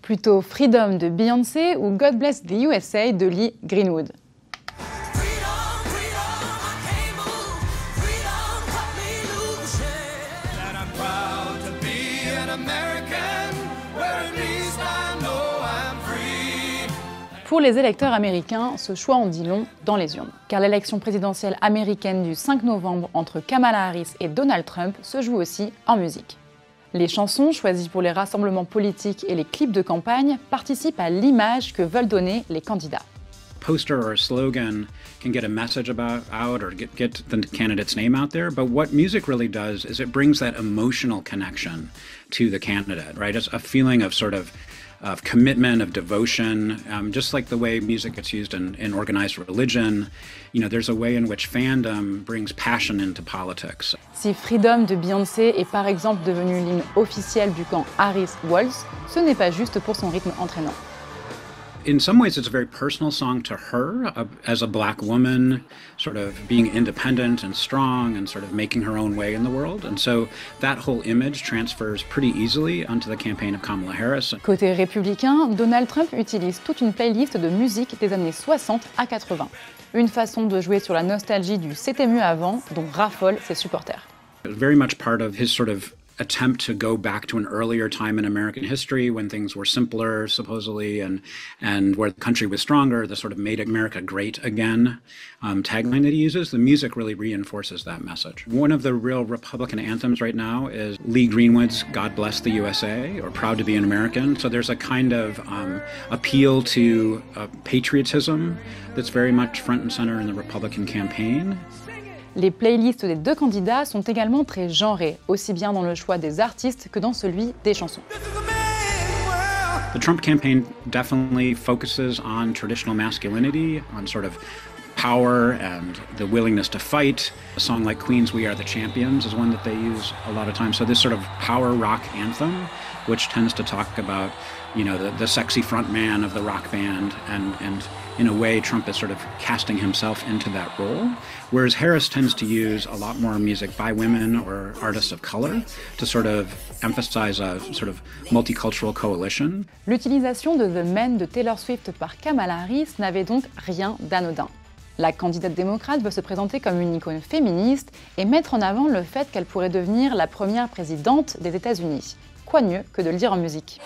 Plutôt Freedom de Beyoncé ou God Bless the USA de Greenwood. Pour les électeurs américains, ce choix en dit long dans les urnes, car l'élection présidentielle américaine du 5 novembre entre Kamala Harris et Donald Trump se joue aussi en musique. Les chansons choisies pour les rassemblements politiques et les clips de campagne participent à l'image que veulent donner les candidats. Poster or a slogan can get a message out or get the candidate's name out there, but what music really does is it brings that emotional connection to the candidate, right? It's a feeling of sort of commitment, of devotion, just like the way music gets used in organized religion. You know, there's a way in which fandom brings passion into politics. Si Freedom de Beyoncé est par exemple devenu l'hymne officiel du camp Harris-Walz, ce n'est pas juste pour son rythme entraînant. In some ways, it's a very personal song to her, as a black woman, sort of being independent and strong and sort of making her own way in the world. And so that whole image transfers pretty easily onto the campaign of Kamala Harris. Côté républicain, Donald Trump utilise toute une playlist de musique des années 60 à 80. Une façon de jouer sur la nostalgie du « c'était mieux avant » dont raffolent ses supporters. Very much part of his sort of attempt to go back to an earlier time in American history when things were simpler, supposedly, and where the country was stronger, the sort of Made America Great Again tagline that he uses. The music really reinforces that message. One of the real Republican anthems right now is Greenwood's God Bless the USA, or Proud to be an American. So there's a kind of appeal to patriotism that's very much front and center in the Republican campaign. Les playlists des deux candidats sont également très genrées, aussi bien dans le choix des artistes que dans celui des chansons. The Trump campaign definitely focuses on traditional masculinity, on sort of power and the willingness to fight. A song like Queen's We Are the Champions is one that they use a lot of times. So this sort of power rock anthem, which tends to talk about, you know, the sexy front man of the rock band, and in a way Trump is sort of casting himself into that role, whereas Harris tends to use a lot more music by women or artists of color to sort of emphasize a sort of multicultural coalition. L'utilisation de The Man de Taylor Swift par Kamala Harris n'avait donc rien d'anodin. La candidate démocrate veut se présenter comme une icône féministe et mettre en avant le fait qu'elle pourrait devenir la première présidente des États-Unis. Quoi de mieux que de le dire en musique?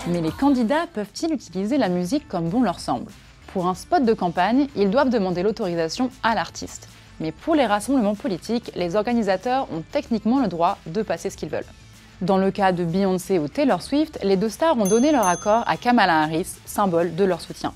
Mais les candidats peuvent-ils utiliser la musique comme bon leur semble? Pour un spot de campagne, ils doivent demander l'autorisation à l'artiste. Mais pour les rassemblements politiques, les organisateurs ont techniquement le droit de passer ce qu'ils veulent. Dans le cas de Beyoncé ou Taylor Swift, les deux stars ont donné leur accord à Kamala Harris, symbole de leur soutien.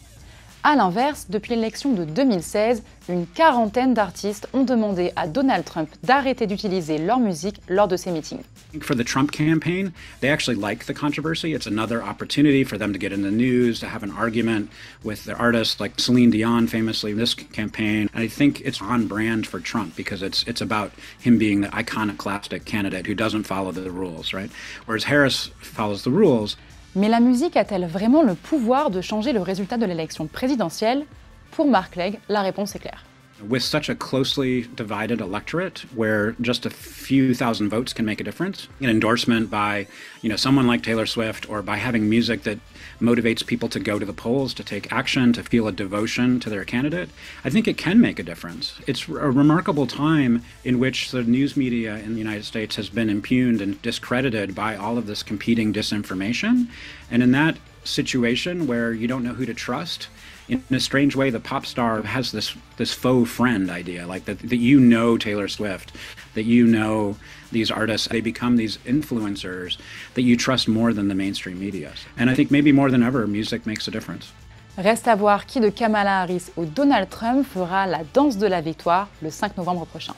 A l'inverse, depuis l'élection de 2016, une quarantaine d'artistes ont demandé à Donald Trump d'arrêter d'utiliser leur musique lors de ses meetings. For the Trump campaign, they actually like the controversy. It's another opportunity for them to get in the news, to have an argument with their artists like Celine Dion famously in this campaign. And I think it's on brand for Trump because it's about him being the iconoclastic candidate who doesn't follow the rules, right? Whereas Harris follows the rules. Mais la musique a-t-elle vraiment le pouvoir de changer le résultat de l'élection présidentielle? Pour Mark Legg, la réponse est claire. With such a closely divided electorate where just a few thousand votes can make a difference, an endorsement by, you know, someone like Taylor Swift, or by having music that motivates people to go to the polls, to take action, to feel a devotion to their candidate, I think it can make a difference. It's a remarkable time in which the news media in the United States has been impugned and discredited by all of this competing disinformation. And in that situation where you don't know who to trust, in a strange way, the pop star has this faux friend idea, like that you know Taylor Swift, that you know these artists. They become these influencers that you trust more than the mainstream media. And I think maybe more than ever, music makes a difference. Reste à voir qui de Kamala Harris ou Donald Trump fera la danse de la victoire le 5 novembre prochain.